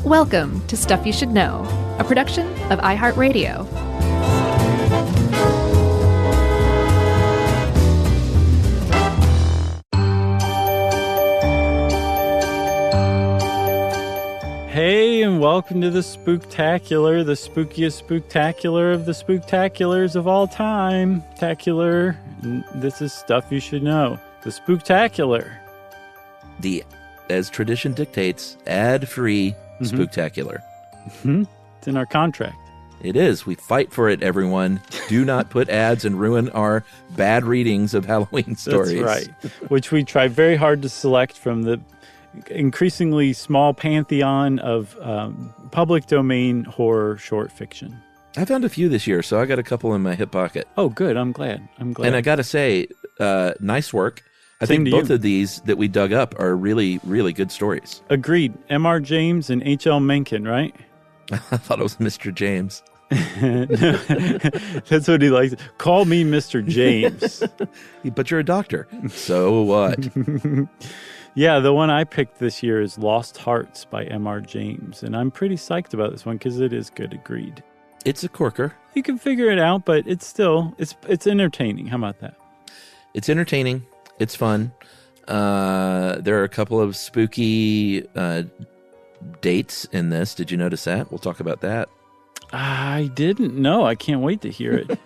Welcome to Stuff You Should Know, a production of iHeartRadio. Hey, and welcome to the Spooktacular, the spookiest Spooktacular of the Spooktaculars of all time. Tacular, this is Stuff You Should Know, the Spooktacular. The, as tradition dictates, ad-free Spooktacular. It's in our contract. It is. We fight for it, everyone. Do not put ads and ruin our bad readings of Halloween stories. That's right, which we try very hard to select from the increasingly small pantheon of public domain horror short fiction. I found a few this year, so I got a couple in my hip pocket. Oh, good. I'm glad. And I got to say, nice work. I think both of these that we dug up are really, really good stories. Agreed. M.R. James and H.L. Mencken, right? I thought it was Mr. James. That's what he likes. Call me Mr. James. But you're a doctor. So what? Yeah, the one I picked this year is Lost Hearts by M.R. James. And I'm pretty psyched about this one because it is good. Agreed. It's a corker. You can figure it out, but it's still, it's entertaining. How about that? It's entertaining. It's fun. There are a couple of spooky dates in this. Did you notice that? We'll talk about that. I didn't know. I can't wait to hear it.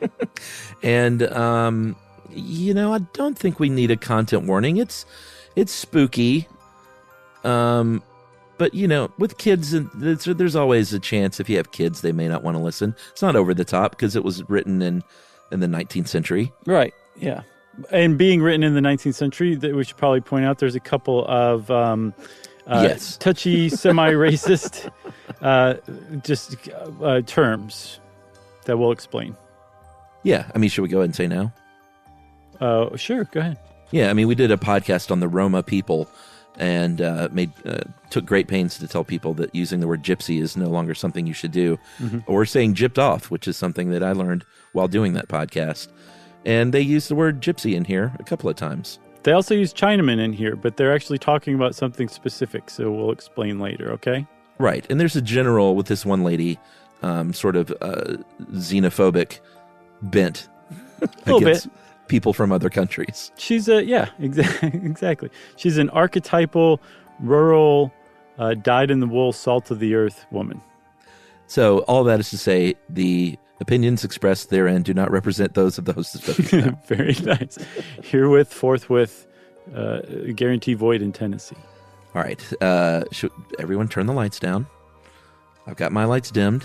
And, I don't think we need a content warning. It's spooky. But, with kids, there's always a chance if you have kids, they may not want to listen. It's not over the top because it was written in the 19th century. Right, yeah. And being written in the 19th century, we should probably point out there's a couple of touchy, semi-racist terms that we'll explain. Yeah, should we go ahead and say now? Sure, go ahead. Yeah, we did a podcast on the Roma people and took great pains to tell people that using the word gypsy is no longer something you should do. Or saying gypped off, which is something that I learned while doing that podcast. And they used the word gypsy in here a couple of times. They also use Chinaman in here, but they're actually talking about something specific, so we'll explain later, okay? Right. And there's a general, with this one lady, sort of xenophobic bent against people from other countries. She's exactly. She's an archetypal, rural, dyed-in-the-wool, salt-of-the-earth woman. So all that is to say, the opinions expressed therein do not represent those of the host of Stuff You Should Know. Very nice. Herewith, forthwith, guarantee void in Tennessee. All right. Should everyone turn the lights down? I've got my lights dimmed.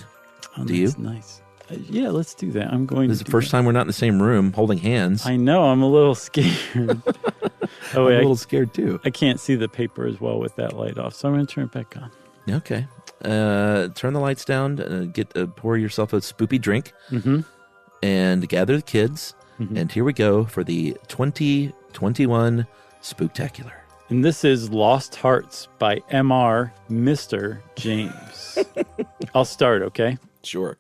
Do you? Nice. Yeah, let's do that. This is the first time we're not in the same room holding hands. I know. I'm a little scared. I'm a little scared too. I can't see the paper as well with that light off, so I'm going to turn it back on. Okay. Turn the lights down, pour yourself a spoopy drink, and gather the kids, and here we go for the 2021 Spooktacular. And this is Lost Hearts by M.R. Mr. James. I'll start, okay? Sure.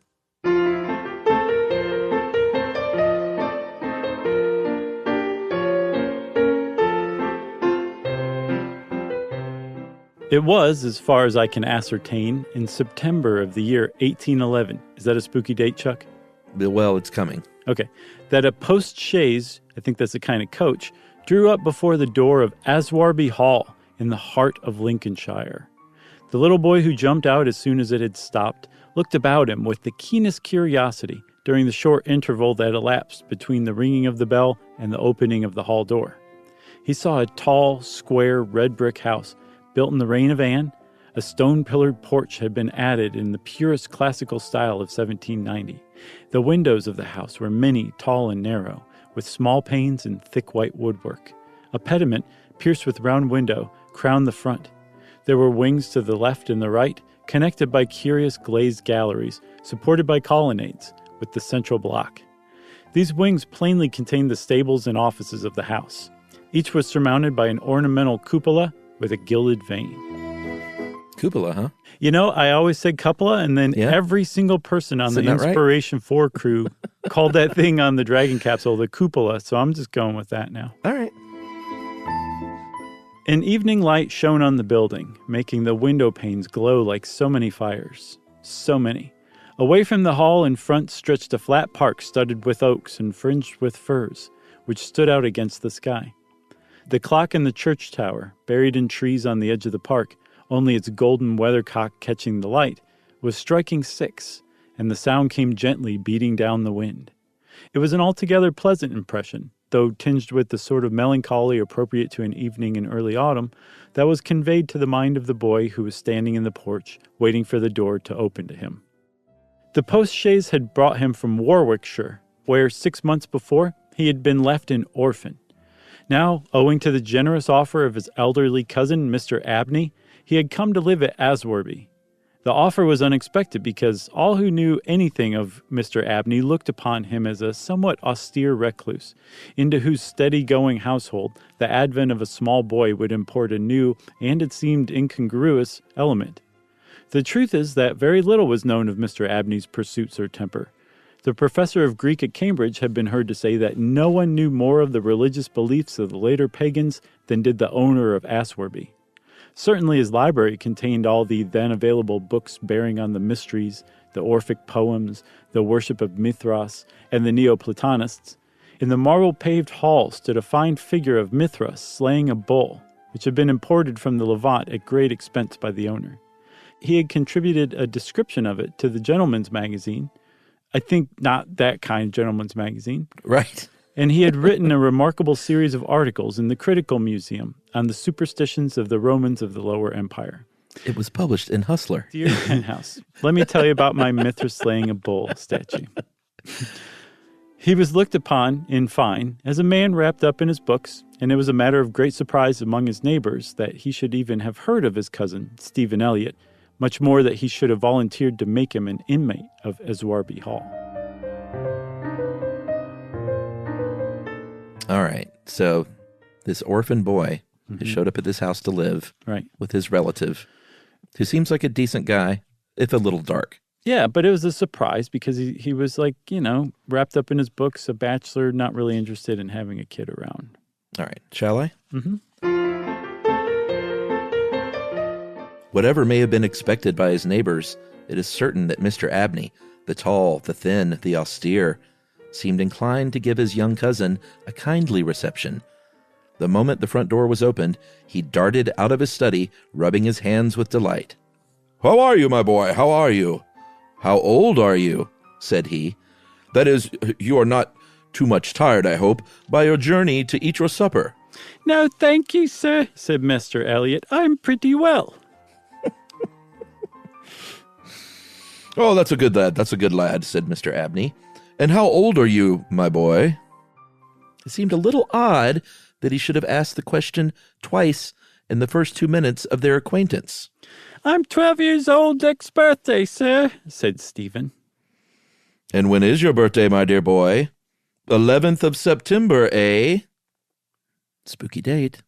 It was, as far as I can ascertain, in September of the year 1811. Is that a spooky date, Chuck? Well, it's coming. Okay. That a post-chaise, I think that's a kind of coach, drew up before the door of Aswarby Hall in the heart of Lincolnshire. The little boy who jumped out as soon as it had stopped looked about him with the keenest curiosity during the short interval that elapsed between the ringing of the bell and the opening of the hall door. He saw a tall, square, red brick house built in the reign of Anne. A stone-pillared porch had been added in the purest classical style of 1790. The windows of the house were many, tall and narrow, with small panes and thick white woodwork. A pediment, pierced with round window, crowned the front. There were wings to the left and the right, connected by curious glazed galleries, supported by colonnades, with the central block. These wings plainly contained the stables and offices of the house. Each was surmounted by an ornamental cupola with a gilded vane. Cupola, huh? I always said cupola, and then every single person on the Inspiration 4 crew called that thing on the Dragon capsule the cupola, so I'm just going with that now. All right. An evening light shone on the building, making the window panes glow like so many fires. So many. Away from the hall in front stretched a flat park studded with oaks and fringed with firs, which stood out against the sky. The clock in the church tower, buried in trees on the edge of the park, only its golden weathercock catching the light, was striking 6, and the sound came gently beating down the wind. It was an altogether pleasant impression, though tinged with the sort of melancholy appropriate to an evening in early autumn, that was conveyed to the mind of the boy who was standing in the porch, waiting for the door to open to him. The post-chaise had brought him from Warwickshire, where 6 months before he had been left an orphan. Now, owing to the generous offer of his elderly cousin, Mr. Abney, he had come to live at Aswarby. The offer was unexpected because all who knew anything of Mr. Abney looked upon him as a somewhat austere recluse, into whose steady-going household the advent of a small boy would import a new, and it seemed incongruous, element. The truth is that very little was known of Mr. Abney's pursuits or temper. The professor of Greek at Cambridge had been heard to say that no one knew more of the religious beliefs of the later pagans than did the owner of Aswarby. Certainly his library contained all the then available books bearing on the mysteries, the Orphic poems, the worship of Mithras, and the Neoplatonists. In the marble-paved hall stood a fine figure of Mithras slaying a bull, which had been imported from the Levant at great expense by the owner. He had contributed a description of it to the Gentleman's Magazine. I think not that kind of Gentleman's Magazine. Right. And he had written a remarkable series of articles in the Critical Museum on the superstitions of the Romans of the Lower Empire. It was published in Hustler. Dear Penthouse, let me tell you about my Mithras slaying a bull statue. He was looked upon, in fine, as a man wrapped up in his books, and it was a matter of great surprise among his neighbors that he should even have heard of his cousin, Stephen Elliott, much more that he should have volunteered to make him an inmate of Aswarby Hall. All right, so this orphan boy who showed up at this house to live with his relative, who seems like a decent guy, if a little dark. Yeah, but it was a surprise because he was like, wrapped up in his books, a bachelor, not really interested in having a kid around. All right, shall I? Mm-hmm. Whatever may have been expected by his neighbors, it is certain that Mr. Abney, the tall, the thin, the austere, seemed inclined to give his young cousin a kindly reception. The moment the front door was opened, he darted out of his study, rubbing his hands with delight. "How are you, my boy? How are you? How old are you?" said he. "That is, you are not too much tired, I hope, by your journey to eat your supper." "No, thank you, sir," said Mr. Elliott. "I'm pretty well." "Oh, that's a good lad, said Mr. Abney. "And how old are you, my boy?" It seemed a little odd that he should have asked the question twice in the first 2 minutes of their acquaintance. "I'm 12 years old next birthday, sir," said Stephen. "And when is your birthday, my dear boy? 11th of September, eh?" Spooky date.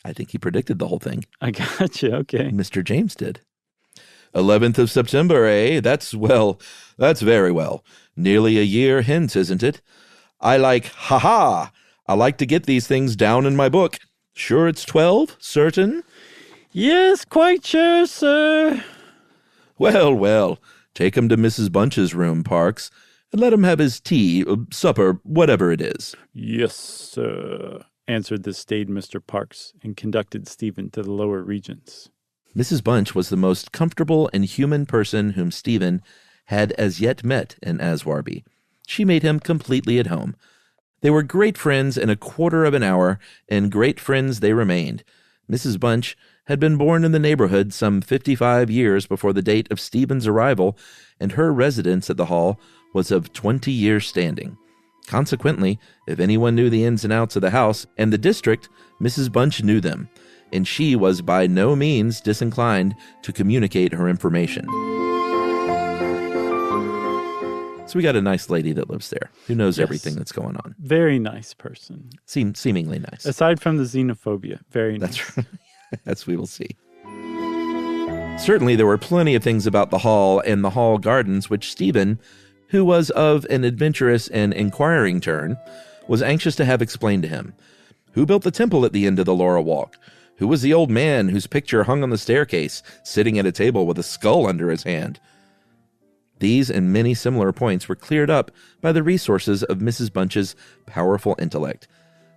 I think he predicted the whole thing. I gotcha, okay. Mr. James did. 11th of September, eh? That's very well. Nearly a year hence, isn't it? I like to get these things down in my book. Sure it's 12? Certain? "Yes, quite sure, sir." Well, take him to Mrs. Bunch's room, Parks, and let him have his tea, supper, whatever it is. "Yes, sir," answered the staid Mr. Parks, and conducted Stephen to the lower regions. Mrs. Bunch was the most comfortable and human person whom Stephen had as yet met in Aswarby. She made him completely at home. They were great friends in a quarter of an hour, and great friends they remained. Mrs. Bunch had been born in the neighborhood some 55 years before the date of Stephen's arrival, and her residence at the Hall was of 20 years' standing. Consequently, if anyone knew the ins and outs of the house and the district, Mrs. Bunch knew them, and she was by no means disinclined to communicate her information. So we got a nice lady that lives there who knows everything that's going on. Very nice person. Seemingly nice. Aside from the xenophobia, very nice. That's right. As we will see. Certainly there were plenty of things about the Hall and the Hall gardens which Stephen, who was of an adventurous and inquiring turn, was anxious to have explained to him. Who built the temple at the end of the Laurel Walk? Who was the old man whose picture hung on the staircase, sitting at a table with a skull under his hand? These and many similar points were cleared up by the resources of Mrs. Bunch's powerful intellect.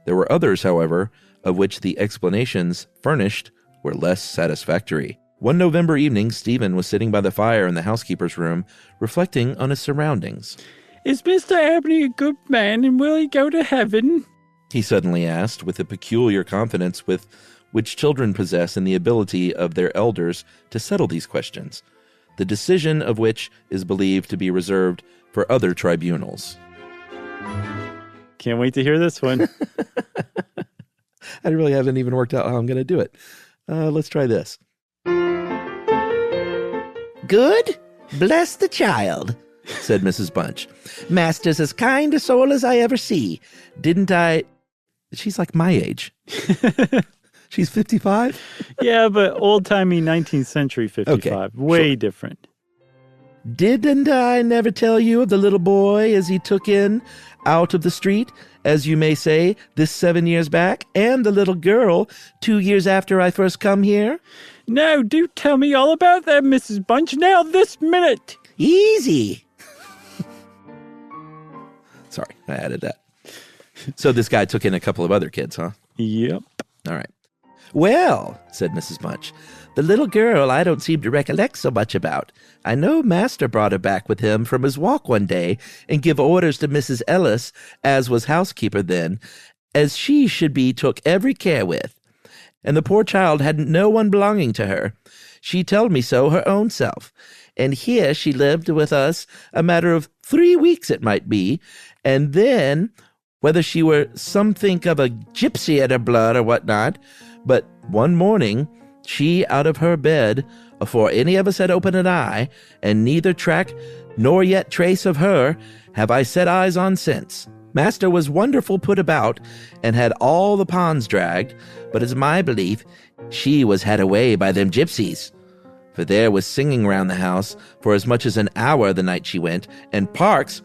There were others, however, of which the explanations furnished were less satisfactory. One November evening, Stephen was sitting by the fire in the housekeeper's room, reflecting on his surroundings. "Is Mr. Abney a good man, and will he go to heaven?" he suddenly asked, with the peculiar confidence with which children possess in the ability of their elders to settle these questions, the decision of which is believed to be reserved for other tribunals. Can't wait to hear this one. I really haven't even worked out how I'm going to do it. Let's try this. "Good? Bless the child," said Mrs. Bunch. "Master's as kind a soul as I ever see. Didn't I—" She's like my age. She's 55? Yeah, but old-timey 19th century 55. Okay, Way sure. different. "Didn't I never tell you of the little boy as he took in out of the street, as you may say, this 7 years back, and the little girl 2 years after I first come here?" "No, do tell me all about that, Mrs. Bunch, now this minute." "Easy." Sorry, I added that. So this guy took in a couple of other kids, huh? Yep. All right. "Well," said Mrs. Bunch, "the little girl I don't seem to recollect so much about. I know Master brought her back with him from his walk one day and give orders to Mrs. Ellis, as was housekeeper then, as she should be took every care with. And the poor child hadn't no one belonging to her. She told me so her own self. And here she lived with us a matter of 3 weeks it might be, and then, whether she were somethink of a gypsy at her blood or what not, but one morning she out of her bed, afore any of us had opened an eye, and neither track nor yet trace of her have I set eyes on since. Master was wonderful put about, and had all the ponds dragged, but it's my belief she was had away by them gypsies. For there was singing round the house for as much as an hour the night she went, and Parks,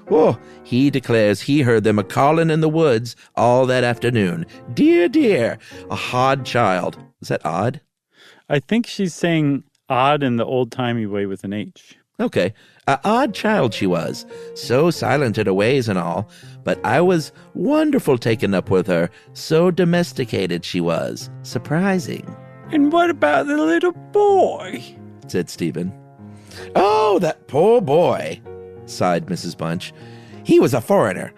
he declares he heard them a-calling in the woods all that afternoon. Dear, dear, a hard child." Is that odd? I think she's saying odd in the old-timey way with an H. Okay. A odd child she was, so silent at her ways and all, but I was wonderful taken up with her, so domesticated she was. Surprising. "And what about the little boy?" said Stephen. "Oh, that poor boy," sighed Mrs. Bunch. "He was a foreigner.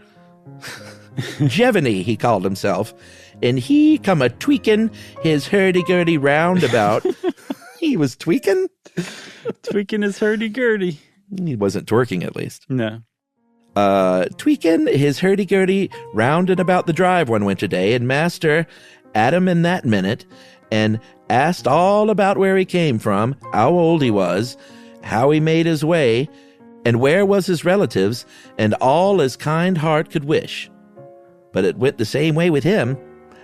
Jevony, he called himself, and he come a-tweaking his hurdy-gurdy roundabout." He was tweaking? Tweaking his hurdy-gurdy. He wasn't twerking, at least. No. Tweaking his hurdy-gurdy round and about the drive one winter day, and Master at him in that minute, and asked all about where he came from, how old he was, how he made his way, and where was his relatives, and all his kind heart could wish. But it went the same way with him.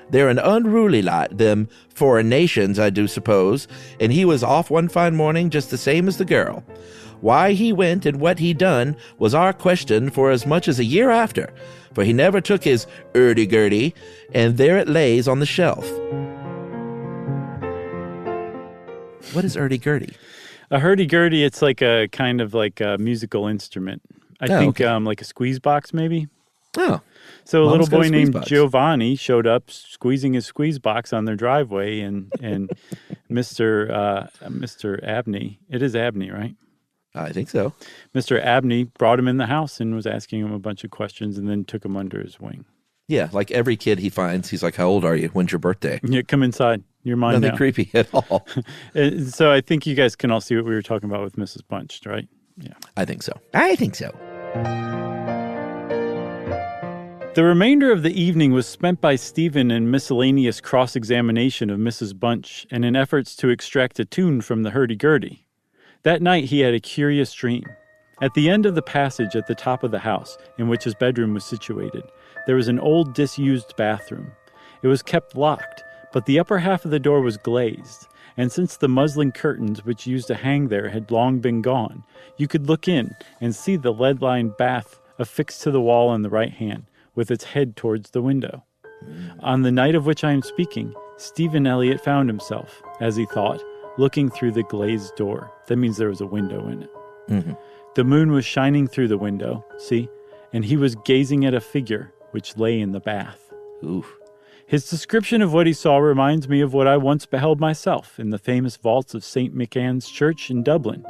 They're an unruly lot, them foreign nations, I do suppose, and he was off one fine morning just the same as the girl. Why he went and what he done was our question for as much as a year after, for he never took his hurdy-gurdy, and there it lays on the shelf. What is hurdy-gurdy? A hurdy-gurdy, it's like a kind of like a musical instrument. I think okay. like a squeeze box, maybe. Oh. So a little Mom's got a boy squeeze named box. Giovanni showed up squeezing his squeeze box on their driveway, and Mr. Abney, it is Abney, right? I think so. Mr. Abney brought him in the house and was asking him a bunch of questions and then took him under his wing. Yeah, like every kid he finds, he's like, "How old are you? When's your birthday?" Yeah, come inside. You're mine Nothing now. creepy at all. So I think you guys can all see what we were talking about with Mrs. Bunch, right? Yeah. I think so. I think so. The remainder of the evening was spent by Stephen in miscellaneous cross-examination of Mrs. Bunch and in efforts to extract a tune from the hurdy-gurdy. That night he had a curious dream. At the end of the passage at the top of the house, in which his bedroom was situated, there was an old disused bathroom. It was kept locked, but the upper half of the door was glazed, and since the muslin curtains which used to hang there had long been gone, you could look in and see the lead-lined bath affixed to the wall on the right hand, with its head towards the window. On the night of which I am speaking, Stephen Elliott found himself, as he thought, looking through the glazed door. That means there was a window in it. Mm-hmm. The moon was shining through the window, see? And he was gazing at a figure which lay in the bath. Oof. His description of what he saw reminds me of what I once beheld myself in the famous vaults of St. McAn's Church in Dublin,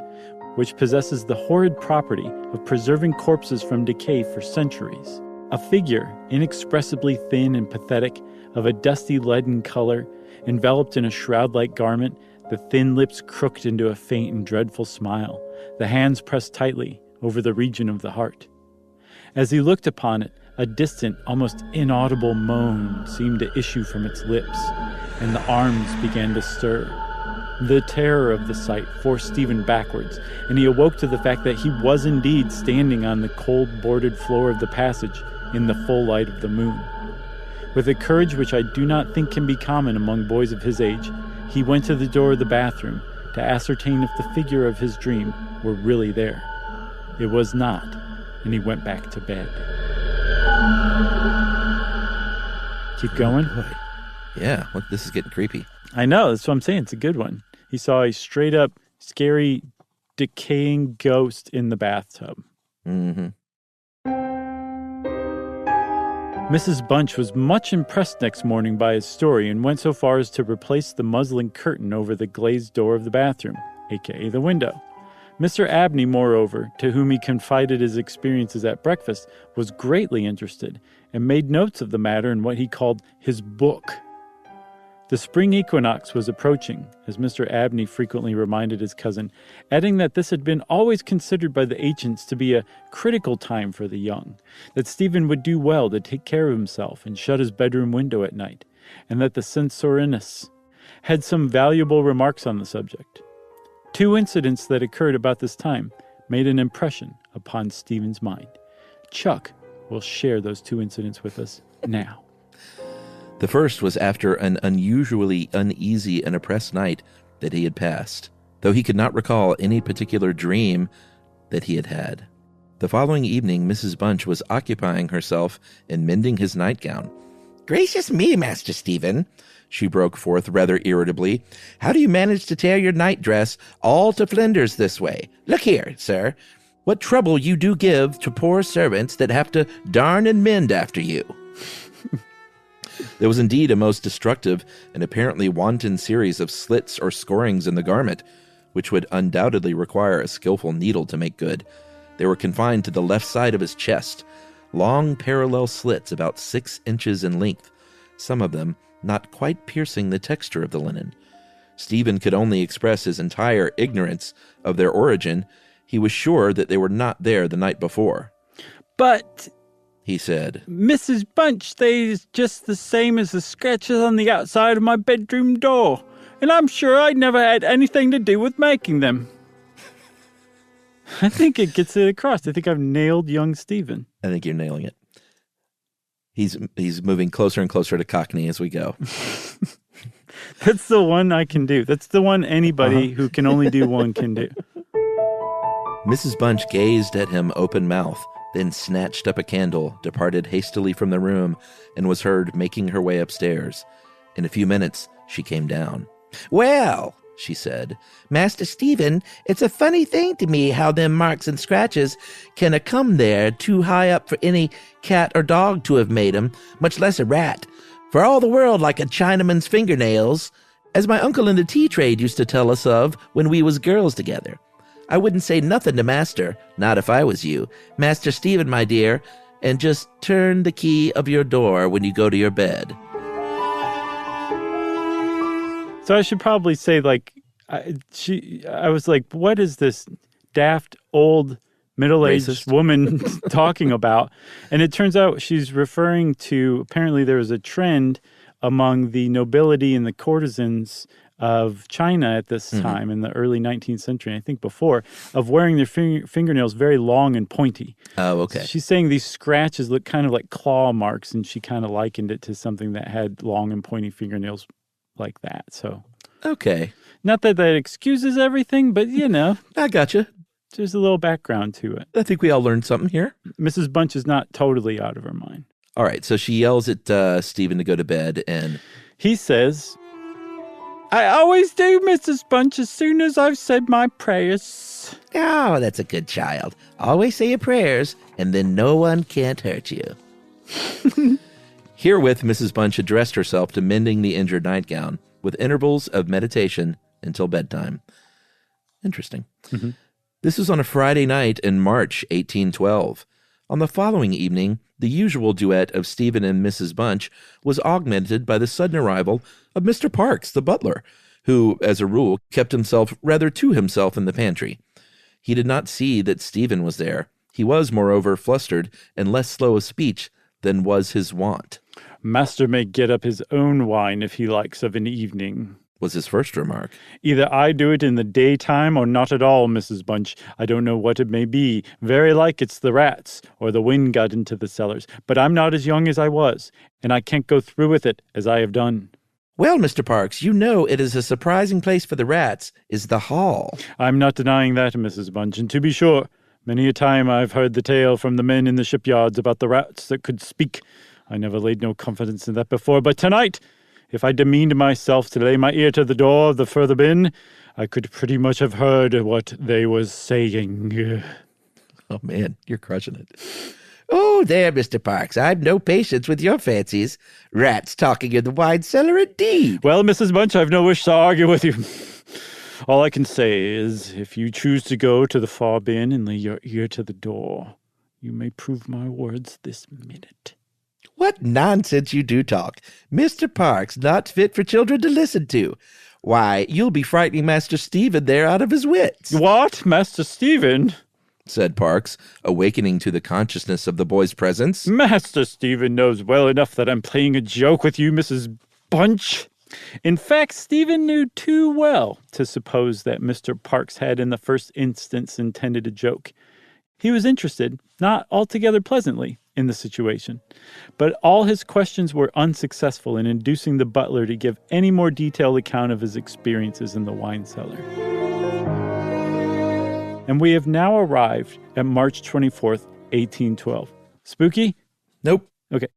which possesses the horrid property of preserving corpses from decay for centuries. A figure, inexpressibly thin and pathetic, of a dusty leaden color, enveloped in a shroud-like garment, the thin lips crooked into a faint and dreadful smile, the hands pressed tightly over the region of the heart. As he looked upon it, a distant, almost inaudible moan seemed to issue from its lips, and the arms began to stir. The terror of the sight forced Stephen backwards, and he awoke to the fact that he was indeed standing on the cold boarded floor of the passage in the full light of the moon. With a courage which I do not think can be common among boys of his age, he went to the door of the bathroom to ascertain if the figure of his dream were really there. It was not, and he went back to bed. Keep going? Yeah, well, this is getting creepy. I know, that's what I'm saying. It's a good one. He saw a straight-up, scary, decaying ghost in the bathtub. Mm-hmm. Mrs. Bunch was much impressed next morning by his story and went so far as to replace the muslin curtain over the glazed door of the bathroom, a.k.a. the window. Mr. Abney, moreover, to whom he confided his experiences at breakfast, was greatly interested and made notes of the matter in what he called his book. The spring equinox was approaching, as Mr. Abney frequently reminded his cousin, adding that this had been always considered by the ancients to be a critical time for the young, that Stephen would do well to take care of himself and shut his bedroom window at night, and that the Censorinus had some valuable remarks on the subject. Two incidents that occurred about this time made an impression upon Stephen's mind. Chuck will share those two incidents with us now. The first was after an unusually uneasy and oppressed night that he had passed, though he could not recall any particular dream that he had had. The following evening, Mrs. Bunch was occupying herself in mending his nightgown. "Gracious me, Master Stephen," she broke forth rather irritably. "How do you manage to tear your nightdress all to flinders this way? Look here, sir. What trouble you do give to poor servants that have to darn and mend after you." There was indeed a most destructive and apparently wanton series of slits or scorings in the garment, which would undoubtedly require a skillful needle to make good. They were confined to the left side of his chest, long parallel slits about 6 inches in length, some of them not quite piercing the texture of the linen. Stephen could only express his entire ignorance of their origin. He was sure that they were not there the night before. "But," he said, "Mrs. Bunch, they's just the same as the scratches on the outside of my bedroom door, and I'm sure I never had anything to do with making them." I think it gets it across. I think I've nailed young Stephen. I think you're nailing it. He's moving closer and closer to Cockney as we go. That's the one I can do. That's the one anybody who can only do one can do. Mrs. Bunch gazed at him open-mouthed, then snatched up a candle, departed hastily from the room, and was heard making her way upstairs. In a few minutes, she came down. "Well," she said, "Master Stephen, it's a funny thing to me how them marks and scratches can a-come there too high up for any cat or dog to have made 'em, much less a rat, for all the world like a Chinaman's fingernails, as my uncle in the tea trade used to tell us of when we was girls together. I wouldn't say nothing to Master, not if I was you, Master Stephen, my dear, and just turn the key of your door when you go to your bed." So I should probably say, like, I was like, what is this daft old middle-aged Racist woman talking about? And it turns out she's referring to, apparently there was a trend among the nobility and the courtesans of China at this time in the early 19th century, I think before, of wearing their fingernails very long and pointy. Oh, okay. So she's saying these scratches look kind of like claw marks, and she kind of likened it to something that had long and pointy fingernails like that. So, okay. Not that excuses everything, but, you know. I gotcha. There's a little background to it. I think we all learned something here. Mrs. Bunch is not totally out of her mind. All right, so she yells at Stephen to go to bed, and he says, I always do, Mrs. Bunch, as soon as I've said my prayers. Oh, that's a good child. Always say your prayers, and then no one can't hurt you. Herewith, Mrs. Bunch addressed herself to mending the injured nightgown, with intervals of meditation until bedtime. Interesting. Mm-hmm. This was on a Friday night in March 1812. On the following evening, the usual duet of Stephen and Mrs. Bunch was augmented by the sudden arrival of Mr. Parks, the butler, who, as a rule, kept himself rather to himself in the pantry. He did not see that Stephen was there. He was, moreover, flustered and less slow of speech than was his wont. Master may get up his own wine if he likes of an evening, was his first remark. Either I do it in the daytime or not at all, Mrs. Bunch. I don't know what it may be. Very like it's the rats, or the wind got into the cellars. But I'm not as young as I was, and I can't go through with it as I have done. Well, Mr. Parks, you know it is a surprising place for the rats, is the hall. I'm not denying that, Mrs. Bunch, and to be sure, many a time I've heard the tale from the men in the shipyards about the rats that could speak. I never laid no confidence in that before, but tonight, if I demeaned myself to lay my ear to the door of the further bin, I could pretty much have heard what they was saying. Oh, man, you're crushing it. Oh, there, Mr. Parks, I've no patience with your fancies. Rats talking in the wine cellar, indeed. Well, Mrs. Bunch, I've no wish to argue with you. All I can say is, if you choose to go to the far bin and lay your ear to the door, you may prove my words this minute. What nonsense you do talk. Mr. Parks, not fit for children to listen to. Why, you'll be frightening Master Stephen there out of his wits. What, Master Stephen? Said Parks, awakening to the consciousness of the boy's presence. Master Stephen knows well enough that I'm playing a joke with you, Mrs. Bunch. In fact, Stephen knew too well to suppose that Mr. Parks had in the first instance intended a joke. He was interested, not altogether pleasantly, in the situation, but all his questions were unsuccessful in inducing the butler to give any more detailed account of his experiences in the wine cellar. And we have now arrived at March 24th, 1812. Spooky? Nope. Okay.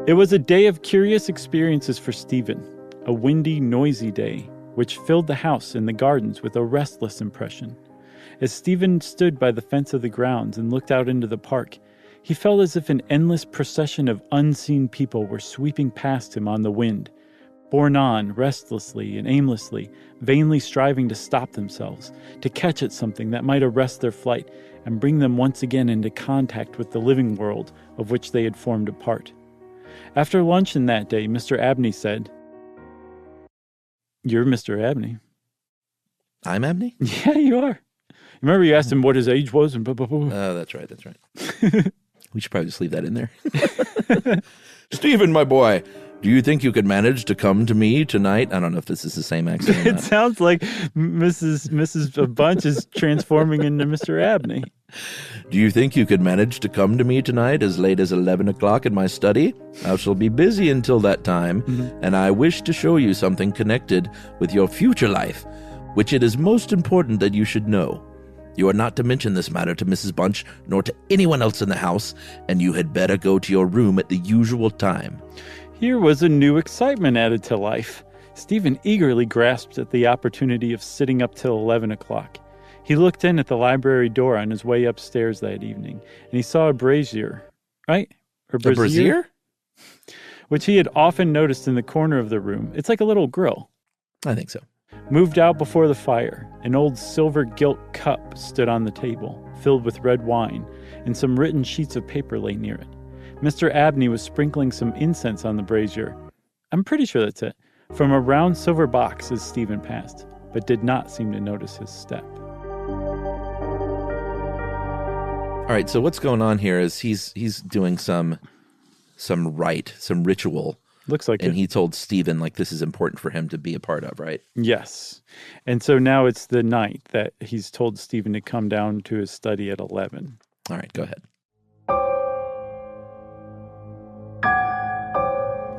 It was a day of curious experiences for Stephen, a windy, noisy day, which filled the house and the gardens with a restless impression. As Stephen stood by the fence of the grounds and looked out into the park, he felt as if an endless procession of unseen people were sweeping past him on the wind, borne on restlessly and aimlessly, vainly striving to stop themselves, to catch at something that might arrest their flight and bring them once again into contact with the living world of which they had formed a part. After luncheon that day, Mr. Abney said, "You're Mr. Abney." I'm Abney? Yeah, you are. Remember you asked him what his age was and blah, blah, blah. Oh, that's right. We should probably just leave that in there. Stephen, my boy, do you think you could manage to come to me tonight? I don't know if this is the same accent or not. It sounds like Mrs. Bunch is transforming into Mr. Abney. Do you think you could manage to come to me tonight as late as 11 o'clock in my study? I shall be busy until that time, and I wish to show you something connected with your future life, which it is most important that you should know. You are not to mention this matter to Mrs. Bunch, nor to anyone else in the house, and you had better go to your room at the usual time. Here was a new excitement added to life. Stephen eagerly grasped at the opportunity of sitting up till 11 o'clock. He looked in at the library door on his way upstairs that evening, and he saw a brazier, right? Or brazier? A brazier? Which he had often noticed in the corner of the room. It's like a little grill. I think so. Moved out before the fire, an old silver gilt cup stood on the table, filled with red wine, and some written sheets of paper lay near it. Mr. Abney was sprinkling some incense on the brazier. I'm pretty sure that's it. From a round silver box as Stephen passed, but did not seem to notice his step. All right, so what's going on here is he's doing some rite, some ritual. Looks like and it. he told Stephen, like, this is important for him to be a part of, right? Yes. And so now it's the night that he's told Stephen to come down to his study at 11. All right, go ahead.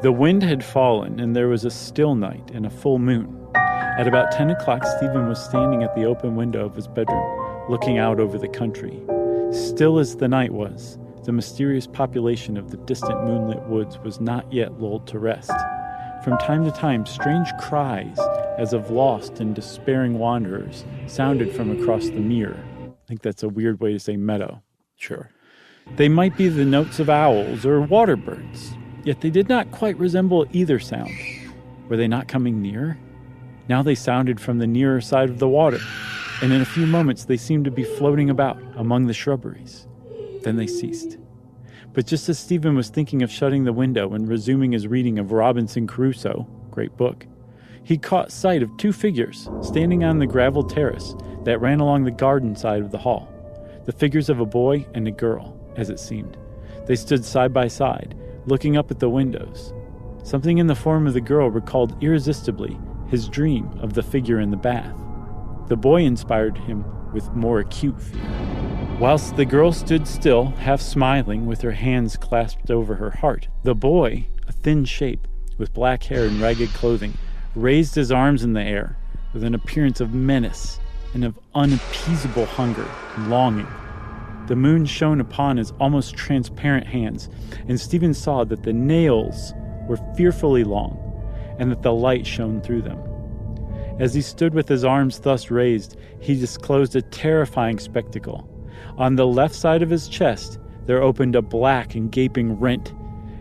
The wind had fallen, and there was a still night and a full moon. At about 10 o'clock, Stephen was standing at the open window of his bedroom, looking out over the country. Still as the night was, the mysterious population of the distant moonlit woods was not yet lulled to rest, From time to time, strange cries, as of lost and despairing wanderers, sounded from across the mere. I think that's a weird way to say meadow. Sure. They might be the notes of owls or water birds, yet they did not quite resemble either sound. Were they not coming near? Now they sounded from the nearer side of the water, and in a few moments they seemed to be floating about among the shrubberies. Then they ceased. But just as Stephen was thinking of shutting the window and resuming his reading of Robinson Crusoe, great book, he caught sight of two figures standing on the gravel terrace that ran along the garden side of the hall. The figures of a boy and a girl, as it seemed. They stood side by side, looking up at the windows. Something in the form of the girl recalled irresistibly his dream of the figure in the bath. The boy inspired him with more acute fear. Whilst the girl stood still, half smiling, with her hands clasped over her heart, the boy, a thin shape, with black hair and ragged clothing, raised his arms in the air with an appearance of menace and of unappeasable hunger and longing. The moon shone upon his almost transparent hands, and Stephen saw that the nails were fearfully long, and that the light shone through them. As he stood with his arms thus raised, he disclosed a terrifying spectacle. On the left side of his chest, there opened a black and gaping rent,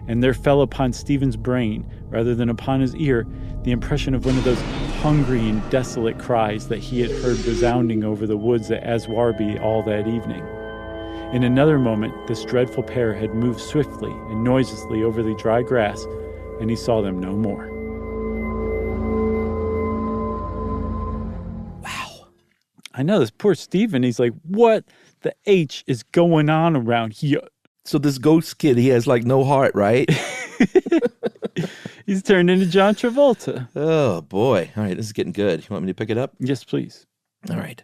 and there fell upon Stephen's brain, rather than upon his ear, the impression of one of those hungry and desolate cries that he had heard resounding over the woods at Aswarby all that evening. In another moment, this dreadful pair had moved swiftly and noiselessly over the dry grass, and he saw them no more. Wow. I know, this poor Stephen, he's like, what the H is going on around here? So this ghost kid, he has like no heart, right? He's turned into John Travolta. Oh, boy. All right, this is getting good. You want me to pick it up? Yes, please. All right.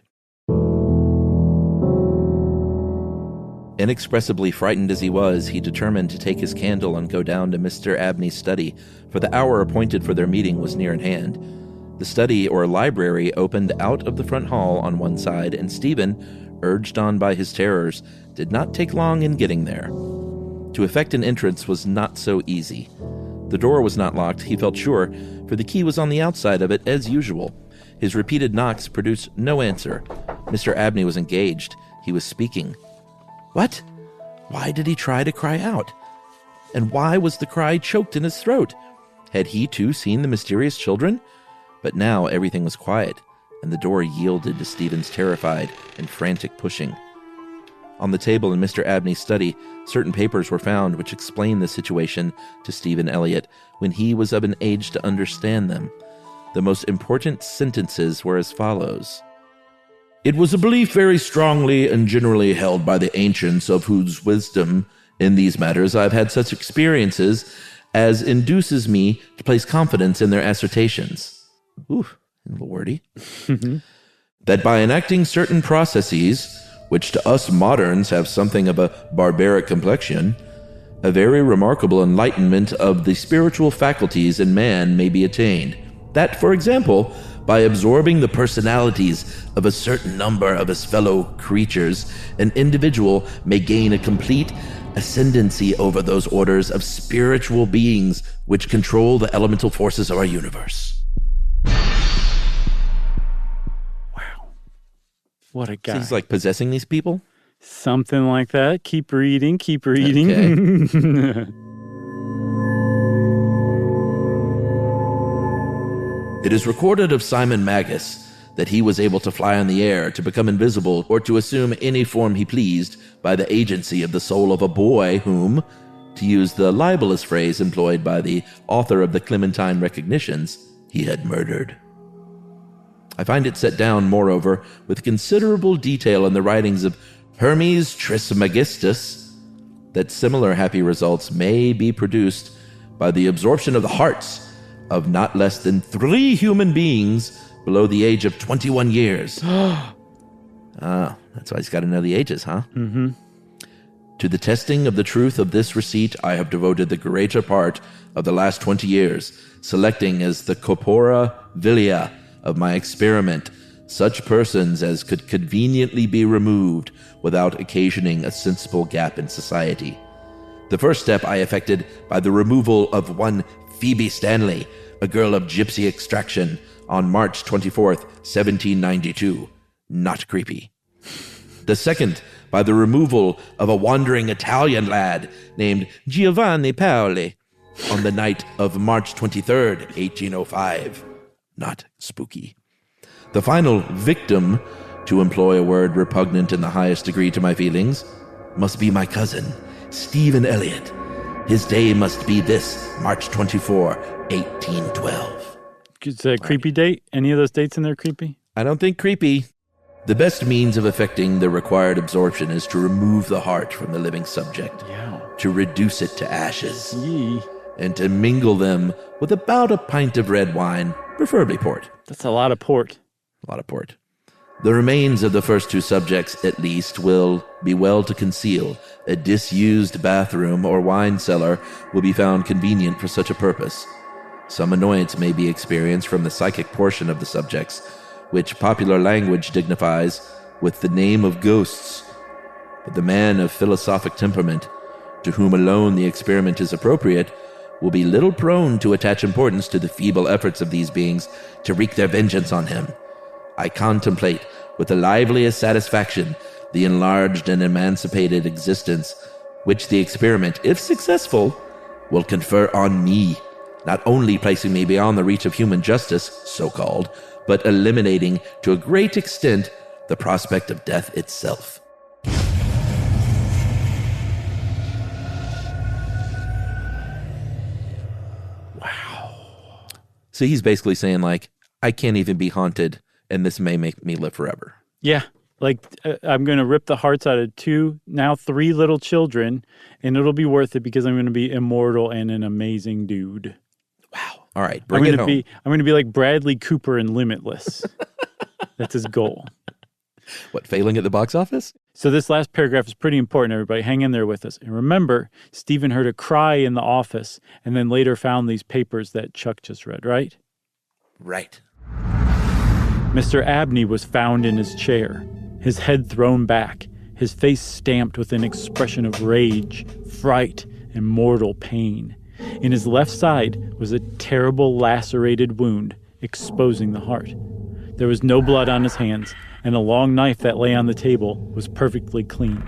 Inexpressibly frightened as he was, he determined to take his candle and go down to Mr. Abney's study, for the hour appointed for their meeting was near at hand. The study, or library, opened out of the front hall on one side, and Stephen, urged on by his terrors, did not take long in getting there. To effect an entrance was not so easy. The door was not locked, he felt sure, for the key was on the outside of it as usual. His repeated knocks produced no answer. Mr. Abney was engaged. He was speaking. What? Why did he try to cry out? And why was the cry choked in his throat? Had he too seen the mysterious children? But now everything was quiet, and the door yielded to Stephen's terrified and frantic pushing. On the table in Mr. Abney's study, certain papers were found which explained the situation to Stephen Elliott when he was of an age to understand them. The most important sentences were as follows. It was a belief very strongly and generally held by the ancients, of whose wisdom in these matters I have had such experiences as induces me to place confidence in their assertions. Ooh, a little wordy. That by enacting certain processes, which to us moderns have something of a barbaric complexion, a very remarkable enlightenment of the spiritual faculties in man may be attained. That, for example, by absorbing the personalities of a certain number of his fellow creatures, an individual may gain a complete ascendancy over those orders of spiritual beings which control the elemental forces of our universe. Wow. What a guy. So he's like possessing these people? Something like that. Keep reading, keep reading. Okay. It is recorded of Simon Magus that he was able to fly in the air, to become invisible, or to assume any form he pleased by the agency of the soul of a boy whom, to use the libelous phrase employed by the author of the Clementine Recognitions, he had murdered. I find it set down, moreover, with considerable detail in the writings of Hermes Trismegistus, that similar happy results may be produced by the absorption of the hearts of not less than 3 human beings below the age of 21 years. That's why he's got to know the ages, huh? Mm-hmm. To the testing of the truth of this receipt, I have devoted the greater part of the last 20 years, selecting as the corpora vilia of my experiment such persons as could conveniently be removed without occasioning a sensible gap in society. The first step I effected by the removal of one Phoebe Stanley, a girl of gypsy extraction, on March 24th, 1792. Not creepy. The second, by the removal of a wandering Italian lad named Giovanni Paoli on the night of March 23rd, 1805. Not spooky. The final victim, to employ a word repugnant in the highest degree to my feelings, must be my cousin, Stephen Elliott. His day must be this March 24, 1812. It's a creepy date? Any of those dates in there creepy? I don't think creepy. The best means of effecting the required absorption is to remove the heart from the living subject, to reduce it to ashes, and to mingle them with about a pint of red wine, preferably port. That's a lot of port. A lot of port. The remains of the first two subjects, at least, will be well to conceal. A disused bathroom or wine cellar will be found convenient for such a purpose. Some annoyance may be experienced from the psychic portion of the subjects, which popular language dignifies with the name of ghosts. But the man of philosophic temperament, to whom alone the experiment is appropriate, will be little prone to attach importance to the feeble efforts of these beings to wreak their vengeance on him. I contemplate with the liveliest satisfaction the enlarged and emancipated existence which the experiment, if successful, will confer on me, not only placing me beyond the reach of human justice, so-called, but eliminating to a great extent the prospect of death itself. Wow. So he's basically saying, like, I can't even be haunted, and this may make me live forever. Yeah. Like, I'm going to rip the hearts out of 2, now 3 little children, and it'll be worth it because I'm going to be immortal and an amazing dude. Wow. All right, bring it home. I'm going to be like Bradley Cooper in Limitless. That's his goal. What, failing at the box office? So this last paragraph is pretty important, everybody. Hang in there with us. And remember, Stephen heard a cry in the office and then later found these papers that Chuck just read, right? Right. Mr. Abney was found in his chair, his head thrown back, his face stamped with an expression of rage, fright, and mortal pain. In his left side was a terrible lacerated wound, exposing the heart. There was no blood on his hands, and a long knife that lay on the table was perfectly clean.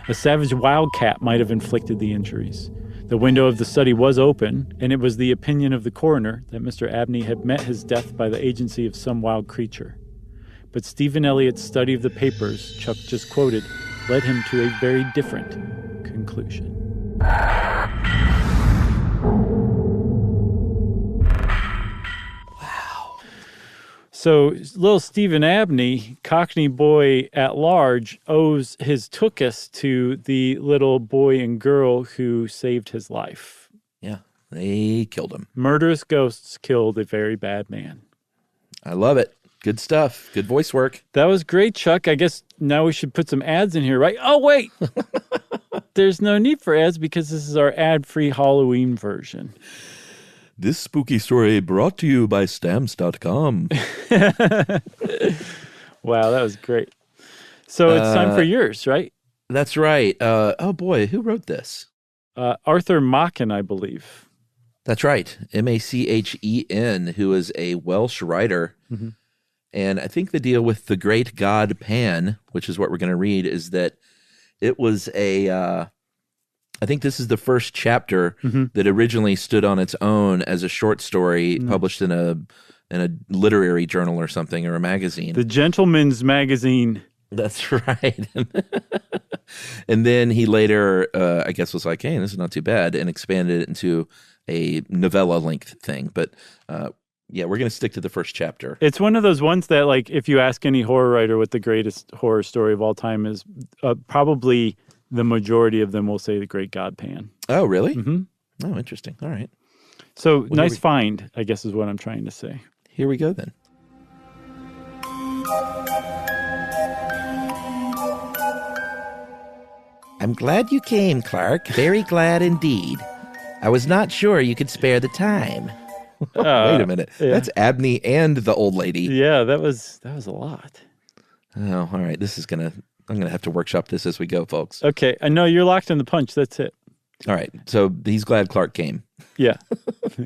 A savage wildcat might have inflicted the injuries. The window of the study was open, and it was the opinion of the coroner that Mr. Abney had met his death by the agency of some wild creature. But Stephen Elliott's study of the papers Chuck just quoted led him to a very different conclusion. Wow. So little Stephen Abney, Cockney boy at large, owes his tookus to the little boy and girl who saved his life. Yeah, they killed him. Murderous ghosts killed a very bad man. I love it. Good stuff. Good voice work. That was great, Chuck. I guess now we should put some ads in here, right? Oh, wait. There's no need for ads because this is our ad-free Halloween version. This spooky story brought to you by Stamps.com. Wow, that was great. So it's time for yours, right? That's right. Oh, boy. Who wrote this? Arthur Machen, I believe. That's right. Machen, who is a Welsh writer. Mm-hmm. And I think the deal with the great god Pan, which is what we're going to read, is that it was I think this is the first chapter that originally stood on its own as a short story published in a literary journal or something, or a magazine. The Gentleman's Magazine. That's right. And then he later, I guess, was like, hey, this is not too bad, and expanded it into a novella-length thing. But yeah, we're going to stick to the first chapter. It's one of those ones that, like, if you ask any horror writer what the greatest horror story of all time is, probably the majority of them will say The Great God Pan. Oh, really? Mm-hmm. Oh, interesting. All right. So, nice find, I guess is what I'm trying to say. Here we go, then. I'm glad you came, Clark. Very glad indeed. I was not sure you could spare the time. Wait a minute. Yeah. That's Abney and the old lady. Yeah, that was a lot. Oh, all right. I'm gonna have to workshop this as we go, folks. Okay, I know you're locked in the punch. That's it. All right. So he's glad Clark came. Yeah,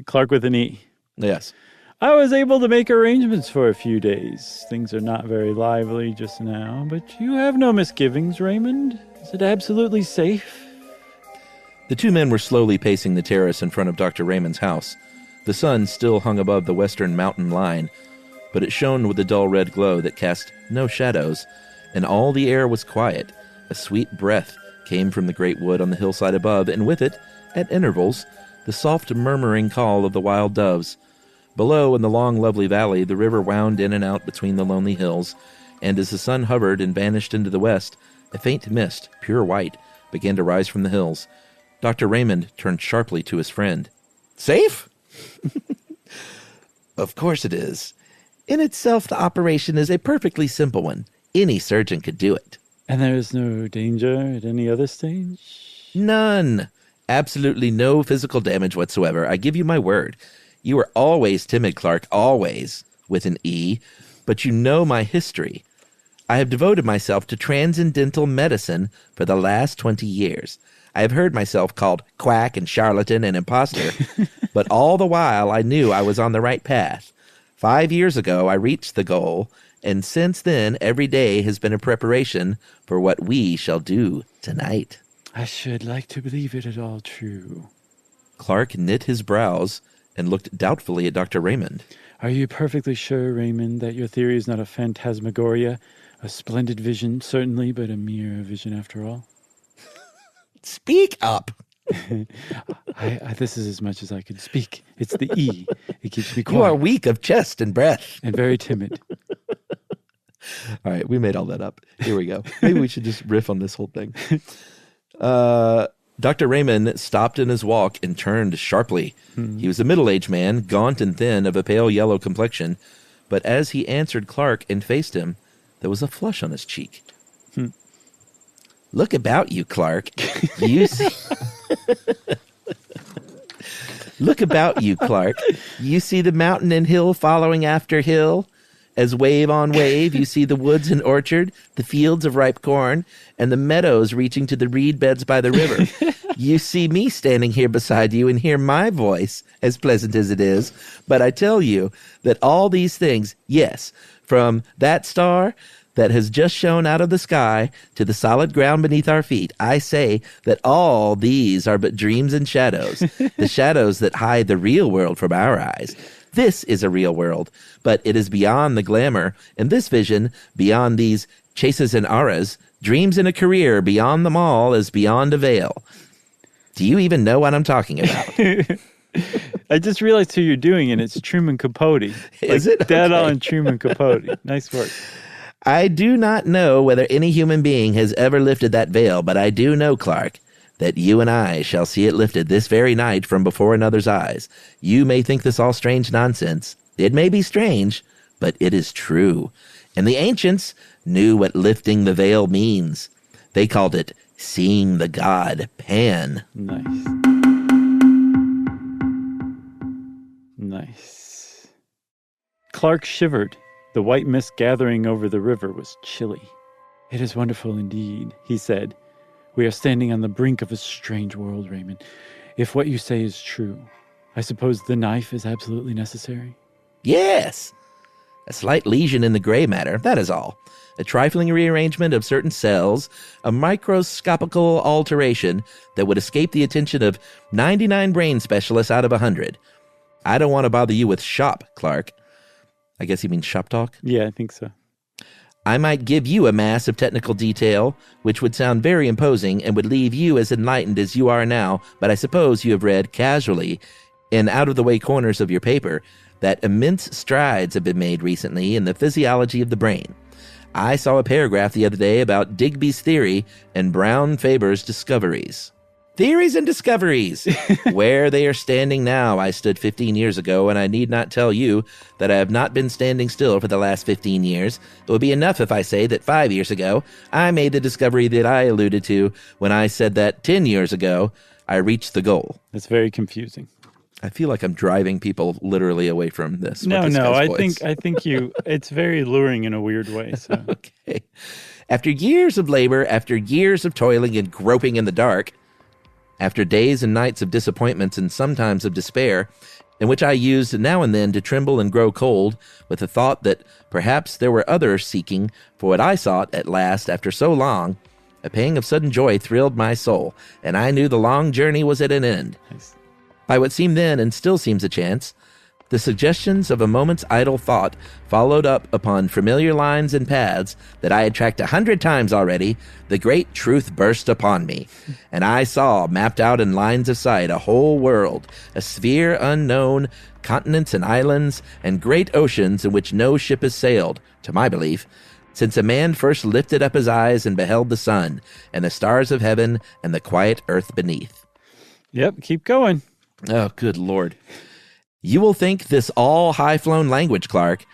Clark with an E. Yes. I was able to make arrangements for a few days. Things are not very lively just now, but you have no misgivings, Raymond. Is it absolutely safe? The two men were slowly pacing the terrace in front of Dr. Raymond's house. The sun still hung above the western mountain line, but it shone with a dull red glow that cast no shadows, and all the air was quiet. A sweet breath came from the great wood on the hillside above, and with it, at intervals, the soft murmuring call of the wild doves. Below, in the long, lovely valley, the river wound in and out between the lonely hills, and as the sun hovered and vanished into the west, a faint mist, pure white, began to rise from the hills. Dr. Raymond turned sharply to his friend. Safe? Of course it is. In itself, the operation is a perfectly simple one. Any surgeon could do it. And there is no danger at any other stage? None. Absolutely no physical damage whatsoever. I give you my word. You were always timid, Clark, always, with an E, but you know my history. I have devoted myself to transcendental medicine for the last 20 years. I have heard myself called quack and charlatan and imposter, but all the while I knew I was on the right path. 5 years ago, I reached the goal, and since then, every day has been a preparation for what we shall do tonight. I should like to believe it at all true. Clark knit his brows and looked doubtfully at Dr. Raymond. Are you perfectly sure, Raymond, that your theory is not a phantasmagoria, a splendid vision, certainly, but a mere vision after all? Speak up. This is as much as I can speak. It's the E. It keeps me quiet. You are weak of chest and breath. And very timid. All right, we made all that up. Here we go. Maybe we should just riff on this whole thing. Dr. Raymond stopped in his walk and turned sharply. He was a middle-aged man, gaunt and thin, of a pale yellow complexion. But as he answered Clark and faced him, there was a flush on his cheek. Look about you, Clark. You see... Look about you, Clark. You see the mountain and hill following after hill? As wave on wave, you see the woods and orchard, the fields of ripe corn, and the meadows reaching to the reed beds by the river. You see me standing here beside you and hear my voice, as pleasant as it is. But I tell you that all these things, yes, from that star that has just shone out of the sky to the solid ground beneath our feet, I say that all these are but dreams and shadows, the shadows that hide the real world from our eyes. This is a real world, but it is beyond the glamour, and this vision, beyond these chases and auras, dreams in a career beyond them all is beyond a veil. Do you even know what I'm talking about? I just realized who you're doing, and it's Truman Capote. Is it? Dead Okay. on Truman Capote. Nice work. I do not know whether any human being has ever lifted that veil, but I do know, Clark, that you and I shall see it lifted this very night from before another's eyes. You may think this all strange nonsense. It may be strange, but it is true. And the ancients knew what lifting the veil means. They called it seeing the god Pan. Nice. Nice. Clark shivered. The white mist gathering over the river was chilly. It is wonderful indeed, he said. We are standing on the brink of a strange world, Raymond. If what you say is true, I suppose the knife is absolutely necessary? Yes. A slight lesion in the gray matter, that is all. A trifling rearrangement of certain cells, a microscopical alteration that would escape the attention of 99 brain specialists out of 100. I don't want to bother you with shop, Clark. I guess he means shop talk? Yeah, I think so. I might give you a mass of technical detail, which would sound very imposing and would leave you as enlightened as you are now, but I suppose you have read casually in out-of-the-way corners of your paper that immense strides have been made recently in the physiology of the brain. I saw a paragraph the other day about Digby's theory and Brown Faber's discoveries. Theories and discoveries! Where they are standing now, I stood 15 years ago, and I need not tell you that I have not been standing still for the last 15 years. It would be enough if I say that 5 years ago, I made the discovery that I alluded to when I said that 10 years ago, I reached the goal. That's very confusing. I feel like I'm driving people literally away from this. No, with this guy's I voice. think you, it's very luring in a weird way. So. Okay. After years of labor, after years of toiling and groping in the dark, after days and nights of disappointments and sometimes of despair, in which I used now and then to tremble and grow cold with the thought that perhaps there were others seeking for what I sought at last after so long. A pang of sudden joy thrilled my soul, and I knew the long journey was at an end. Nice. By what seemed then and still seems a chance, the suggestions of a moment's idle thought followed up upon familiar lines and paths that I had tracked 100 times already. The great truth burst upon me, and I saw, mapped out in lines of sight, a whole world, a sphere unknown, continents and islands, and great oceans in which no ship has sailed, to my belief, since a man first lifted up his eyes and beheld the sun, and the stars of heaven, and the quiet earth beneath. Yep, keep going. Oh, good Lord. You will think this all high-flown language, Clark,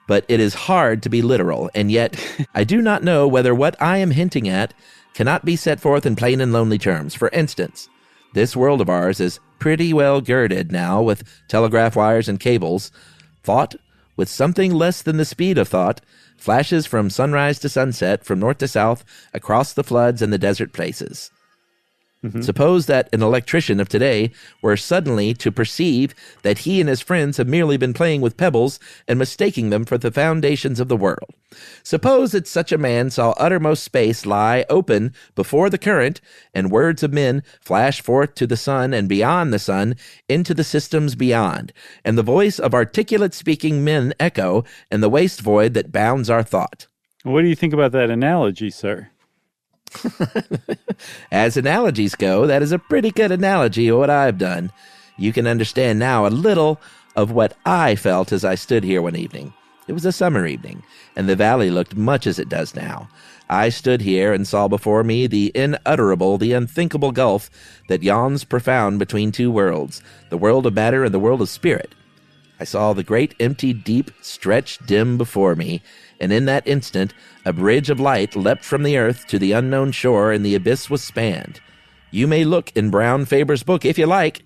but it is hard to be literal, and yet I do not know whether what I am hinting at cannot be set forth in plain and lonely terms. For instance, this world of ours is pretty well girded now with telegraph wires and cables. Thought, with something less than the speed of thought, flashes from sunrise to sunset, from north to south, across the floods and the desert places. Suppose that an electrician of today were suddenly to perceive that he and his friends have merely been playing with pebbles and mistaking them for the foundations of the world. Suppose that such a man saw uttermost space lie open before the current, and words of men flash forth to the sun and beyond the sun into the systems beyond, and the voice of articulate speaking men echo in the waste void that bounds our thought. What do you think about that analogy, sir? As analogies go, that is a pretty good analogy of what I've done. You can understand now a little of what I felt as I stood here one evening. It was a summer evening, and the valley looked much as it does now. I stood here and saw before me the unutterable, the unthinkable gulf that yawns profound between two worlds, the world of matter and the world of spirit. I saw the great empty deep stretch dim before me, and in that instant a bridge of light leapt from the earth to the unknown shore, and the abyss was spanned. You may look in Brown Faber's book if you like,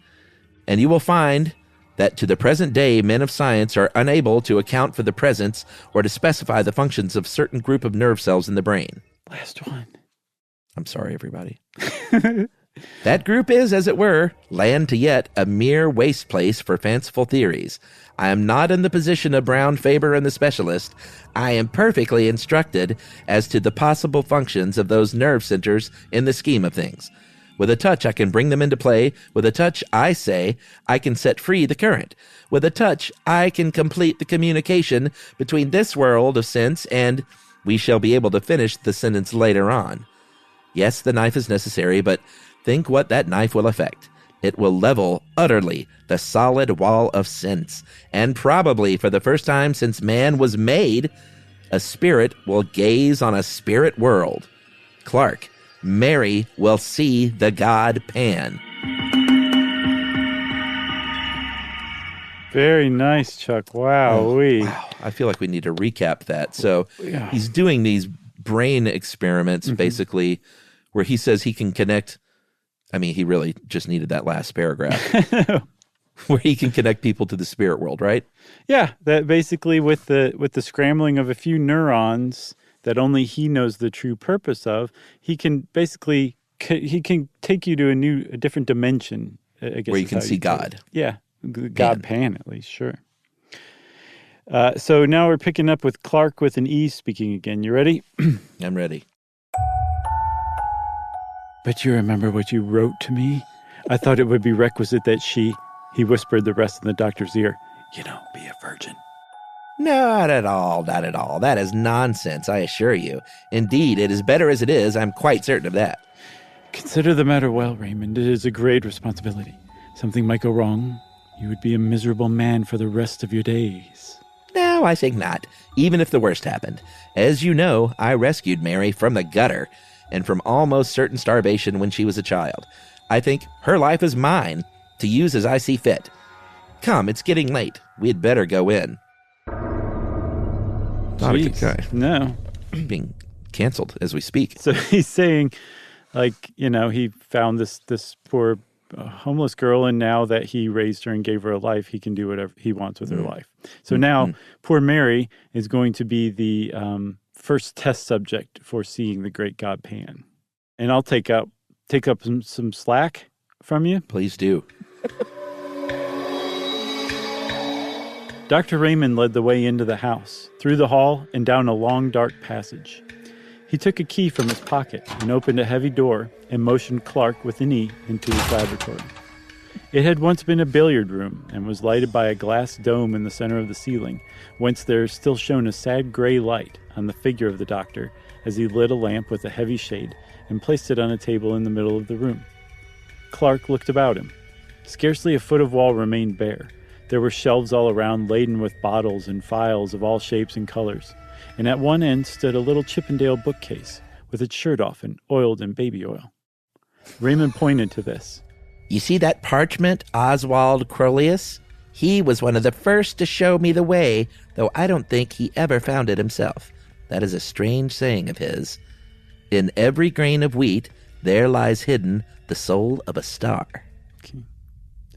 and you will find that to the present day men of science are unable to account for the presence or to specify the functions of certain group of nerve cells in the brain. Last one. I'm sorry, everybody. That group is, as it were, land to yet a mere waste place for fanciful theories. I am not in the position of Brown, Faber, and the specialist. I am perfectly instructed as to the possible functions of those nerve centers in the scheme of things. With a touch, I can bring them into play. With a touch, I say, I can set free the current. With a touch, I can complete the communication between this world of sense and... We shall be able to finish the sentence later on. Yes, the knife is necessary, but think what that knife will effect. It will level utterly the solid wall of sense, and probably for the first time since man was made, a spirit will gaze on a spirit world. Clark, Mary will see the god Pan. Very nice, Chuck. Wow. Wow. I feel like we need to recap that. So he's doing these brain experiments, basically, where he says he can connect. I mean, he really just needed that last paragraph where he can connect people to the spirit world, right? Yeah, that basically with the scrambling of a few neurons that only he knows the true purpose of, he can basically he can take you to a different dimension. I guess where you can see God. Yeah, God Pan at least, sure. So now we're picking up with Clark with an E speaking again. You ready? I'm ready. But you remember what you wrote to me? I thought it would be requisite that he whispered the rest in the doctor's ear, be a virgin. Not at all, not at all. That is nonsense, I assure you. Indeed, it is better as it is. I'm quite certain of that. Consider the matter well, Raymond. It is a great responsibility. Something might go wrong. You would be a miserable man for the rest of your days. No, I think not, even if the worst happened. As you know, I rescued Mary from the gutter and from almost certain starvation when she was a child. I think her life is mine, to use as I see fit. Come, it's getting late. We'd better go in. Not a good guy. No. Being canceled as we speak. So he's saying, he found this poor homeless girl, and now that he raised her and gave her a life, he can do whatever he wants with her life. So now poor Mary is going to be the first test subject for seeing the great god Pan. And I'll take up some slack from you. Please do. Dr. Raymond led the way into the house, through the hall, and down a long, dark passage. He took a key from his pocket and opened a heavy door and motioned Clark with an E into his laboratory. It had once been a billiard room and was lighted by a glass dome in the center of the ceiling, whence there still shone a sad gray light on the figure of the doctor as he lit a lamp with a heavy shade and placed it on a table in the middle of the room. Clark looked about him. Scarcely a foot of wall remained bare. There were shelves all around laden with bottles and phials of all shapes and colors, and at one end stood a little Chippendale bookcase with its shirt off and oiled in baby oil. Raymond pointed to this. You see that parchment, Oswald Crolius? He was one of the first to show me the way, though I don't think he ever found it himself. That is a strange saying of his. In every grain of wheat, there lies hidden the soul of a star. Okay.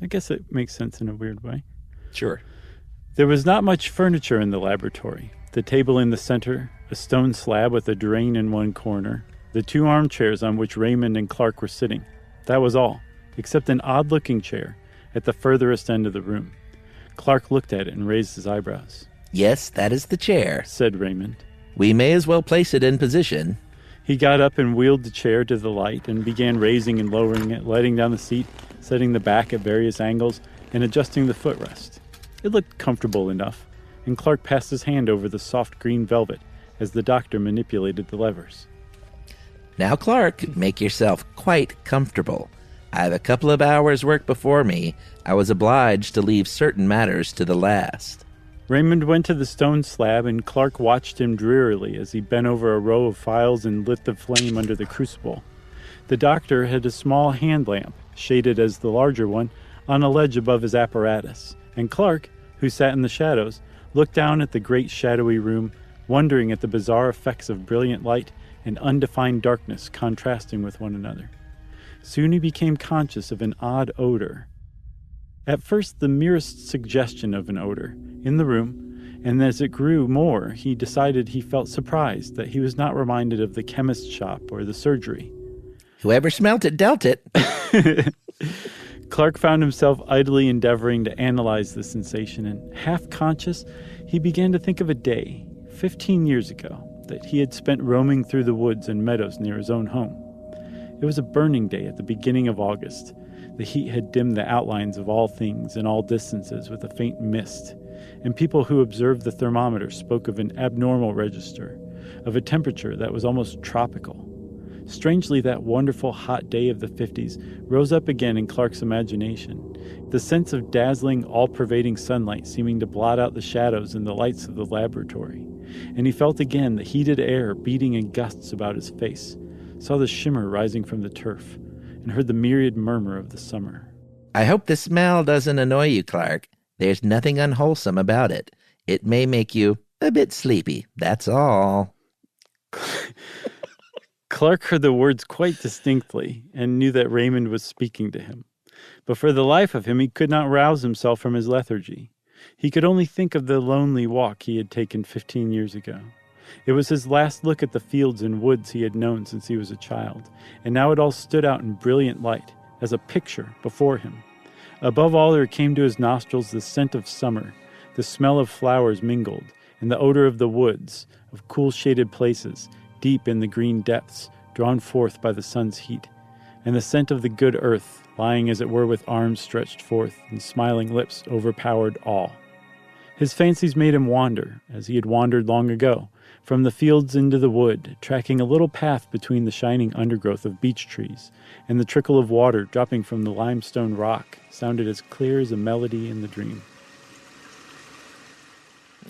I guess it makes sense in a weird way. Sure. There was not much furniture in the laboratory. The table in the center, a stone slab with a drain in one corner, the 2 armchairs on which Raymond and Clark were sitting. That was all, except an odd-looking chair at the furthest end of the room. Clark looked at it and raised his eyebrows. Yes, that is the chair, said Raymond. We may as well place it in position. He got up and wheeled the chair to the light and began raising and lowering it, letting down the seat, setting the back at various angles, and adjusting the footrest. It looked comfortable enough, and Clark passed his hand over the soft green velvet as the doctor manipulated the levers. Now, Clark, make yourself quite comfortable. I have a couple of hours' work before me. I was obliged to leave certain matters to the last. Raymond went to the stone slab, and Clark watched him drearily as he bent over a row of phials and lit the flame under the crucible. The doctor had a small hand lamp, shaded as the larger one, on a ledge above his apparatus, and Clark, who sat in the shadows, looked down at the great shadowy room, wondering at the bizarre effects of brilliant light and undefined darkness contrasting with one another. Soon he became conscious of an odd odor. At first, the merest suggestion of an odor in the room, and as it grew more, he decided he felt surprised that he was not reminded of the chemist's shop or the surgery. Whoever smelt it dealt it. Clark found himself idly endeavoring to analyze the sensation, and half-conscious, he began to think of a day, 15 years ago, that he had spent roaming through the woods and meadows near his own home. It was a burning day at the beginning of August. The heat had dimmed the outlines of all things and all distances with a faint mist, and people who observed the thermometer spoke of an abnormal register, of a temperature that was almost tropical. Strangely, that wonderful hot day of the 50s rose up again in Clark's imagination, the sense of dazzling, all-pervading sunlight seeming to blot out the shadows and the lights of the laboratory. And he felt again the heated air beating in gusts about his face, saw the shimmer rising from the turf, and heard the myriad murmur of the summer. I hope the smell doesn't annoy you, Clark. There's nothing unwholesome about it. It may make you a bit sleepy, that's all. Clark heard the words quite distinctly and knew that Raymond was speaking to him. But for the life of him, he could not rouse himself from his lethargy. He could only think of the lonely walk he had taken 15 years ago. It was his last look at the fields and woods he had known since he was a child, and now it all stood out in brilliant light, as a picture before him. Above all, there came to his nostrils the scent of summer, the smell of flowers mingled, and the odor of the woods, of cool shaded places, deep in the green depths, drawn forth by the sun's heat, and the scent of the good earth, lying as it were with arms stretched forth and smiling lips overpowered all. His fancies made him wander, as he had wandered long ago, from the fields into the wood, tracking a little path between the shining undergrowth of beech trees, and the trickle of water dropping from the limestone rock sounded as clear as a melody in the dream.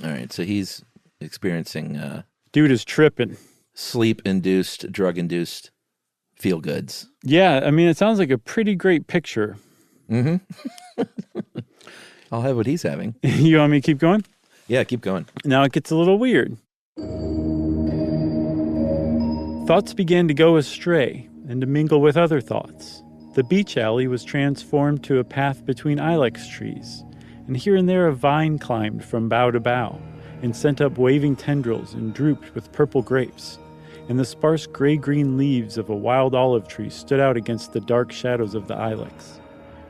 All right, so he's experiencing Dude is tripping. Sleep-induced, drug-induced feel-goods. Yeah, I mean, it sounds like a pretty great picture. Mm-hmm. I'll have what he's having. You want me to keep going? Yeah, keep going. Now it gets a little weird. Thoughts began to go astray and to mingle with other thoughts. The beach alley was transformed to a path between ilex trees, and here and there a vine climbed from bough to bough and sent up waving tendrils and drooped with purple grapes, and the sparse gray-green leaves of a wild olive tree stood out against the dark shadows of the ilex.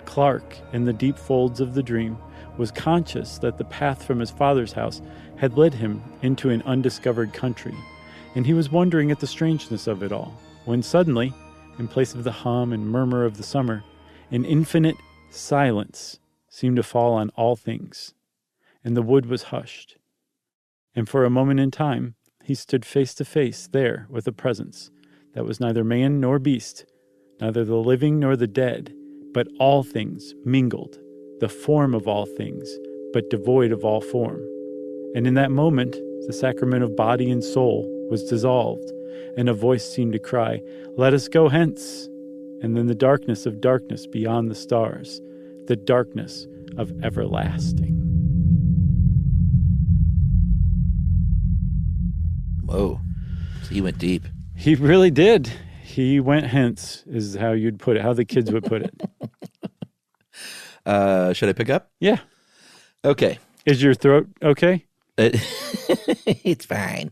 Clark, in the deep folds of the dream, was conscious that the path from his father's house had led him into an undiscovered country, and he was wondering at the strangeness of it all, when suddenly, in place of the hum and murmur of the summer, an infinite silence seemed to fall on all things, and the wood was hushed. And for a moment in time, he stood face to face there with a presence that was neither man nor beast, neither the living nor the dead, but all things mingled, the form of all things, but devoid of all form. And in that moment, the sacrament of body and soul was dissolved, and a voice seemed to cry, "Let us go hence!" And then the darkness of darkness beyond the stars, the darkness of everlasting. Whoa. So he went deep. He really did. He went hence, is how you'd put it, how the kids would put it. Should I pick up? Yeah. Okay. Is your throat okay? It's fine.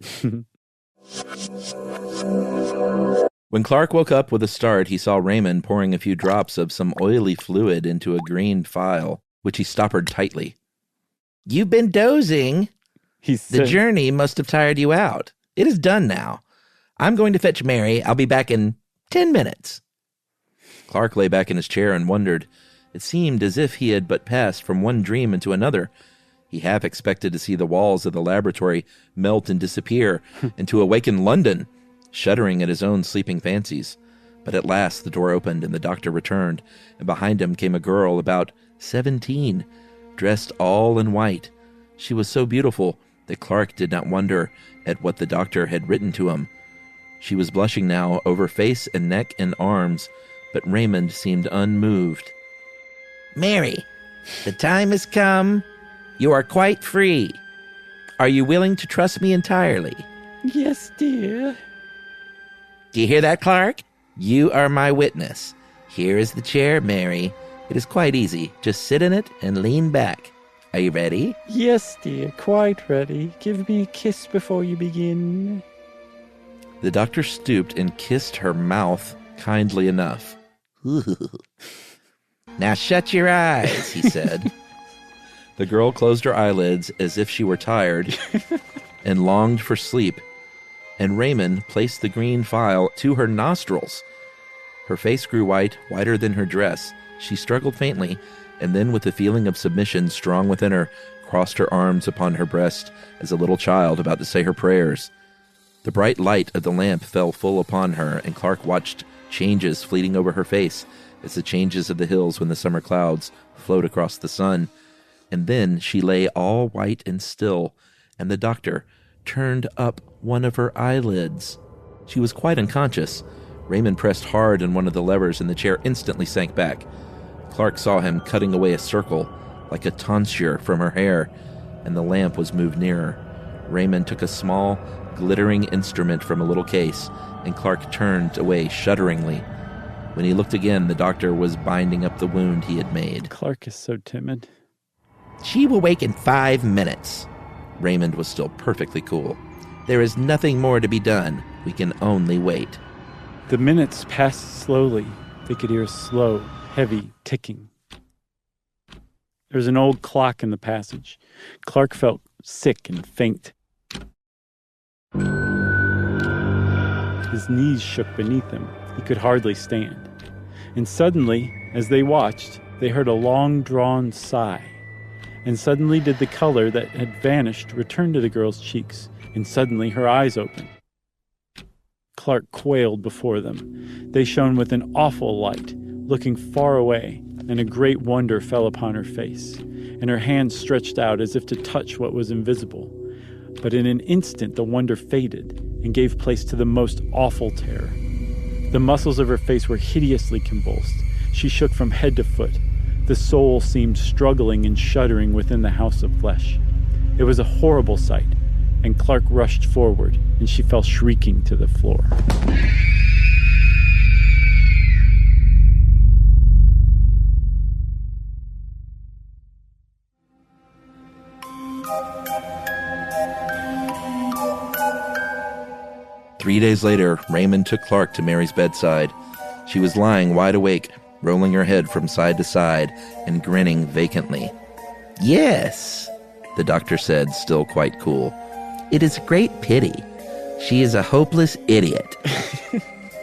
When Clark woke up with a start, he saw Raymond pouring a few drops of some oily fluid into a green phial, which he stoppered tightly. "You've been dozing. He said, The journey must have tired you out. It is done now. I'm going to fetch Mary. I'll be back in 10 minutes. Clark lay back in his chair and wondered. It seemed as if he had but passed from one dream into another. He half expected to see the walls of the laboratory melt and disappear, and to awaken London, shuddering at his own sleeping fancies. But at last the door opened and the doctor returned, and behind him came a girl about 17, dressed all in white. She was so beautiful that Clark did not wonder at what the doctor had written to him. She was blushing now over face and neck and arms, but Raymond seemed unmoved. "Mary, the time has come. You are quite free. Are you willing to trust me entirely?" "Yes, dear." "Do you hear that, Clark? You are my witness. Here is the chair, Mary. It is quite easy. Just sit in it and lean back. Are you ready?" "Yes, dear, quite ready. Give me a kiss before you begin." The doctor stooped and kissed her mouth kindly enough. "Now shut your eyes," he said. The girl closed her eyelids as if she were tired and longed for sleep, and Raymond placed the green phial to her nostrils. Her face grew white, whiter than her dress. She struggled faintly, and then with a feeling of submission strong within her, crossed her arms upon her breast as a little child about to say her prayers. The bright light of the lamp fell full upon her, and Clark watched changes fleeting over her face as the changes of the hills when the summer clouds float across the sun. And then she lay all white and still, and the doctor turned up one of her eyelids. She was quite unconscious. Raymond pressed hard on one of the levers, and the chair instantly sank back. Clark saw him cutting away a circle, like a tonsure, from her hair, and the lamp was moved nearer. Raymond took a small, glittering instrument from a little case, and Clark turned away shudderingly. When he looked again, the doctor was binding up the wound he had made. Clark is so timid. "She will wake in 5 minutes. Raymond was still perfectly cool. "There is nothing more to be done. We can only wait." The minutes passed slowly. They could hear a slow, heavy ticking. There was an old clock in the passage. Clark felt sick and faint. His knees shook beneath him. He could hardly stand. And suddenly, as they watched, they heard a long-drawn sigh. And suddenly did the color that had vanished return to the girl's cheeks, and suddenly her eyes opened. Clark quailed before them. They shone with an awful light, looking far away, and a great wonder fell upon her face, and her hands stretched out as if to touch what was invisible. But in an instant the wonder faded, and gave place to the most awful terror. The muscles of her face were hideously convulsed. She shook from head to foot. The soul seemed struggling and shuddering within the house of flesh. It was a horrible sight, and Clark rushed forward, and she fell shrieking to the floor. Three days later, Raymond took Clark to Mary's bedside. She was lying wide awake, rolling her head from side to side and grinning vacantly. Yes, the doctor said, still quite cool. It is a great pity. She is a hopeless idiot.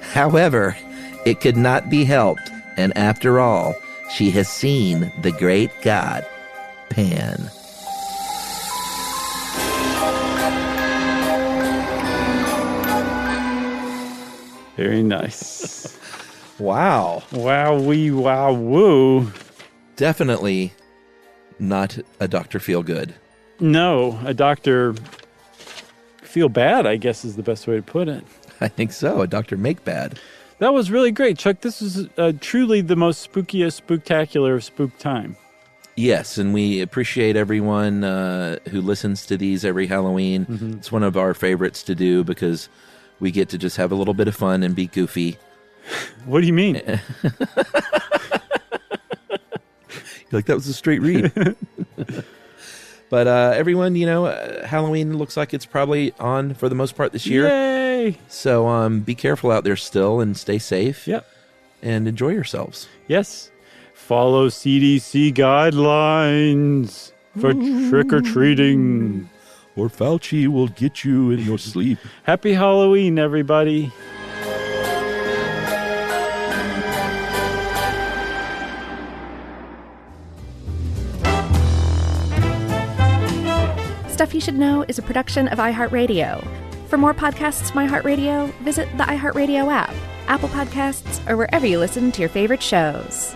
However, it could not be helped, and after all, she has seen the great god, Pan. Very nice. Wow. Wow-wee, wow-woo. Definitely not a Dr. Feelgood. No, a Dr. Feel Bad, I guess is the best way to put it. I think so. A Dr. Make Bad. That was really great, Chuck. This was truly the most spookiest, spooktacular of spook time. Yes, and we appreciate everyone who listens to these every Halloween. Mm-hmm. It's one of our favorites to do because we get to just have a little bit of fun and be goofy. What do you mean? Like, that was a straight read. But everyone, Halloween looks like it's probably on for the most part this year. Yay! So be careful out there still and stay safe. Yep. And enjoy yourselves. Yes. Follow CDC guidelines for trick-or-treating. Or Fauci will get you in your sleep. Happy Halloween, everybody. Stuff You Should Know is a production of iHeartRadio. For more podcasts from iHeartRadio, visit the iHeartRadio app, Apple Podcasts, or wherever you listen to your favorite shows.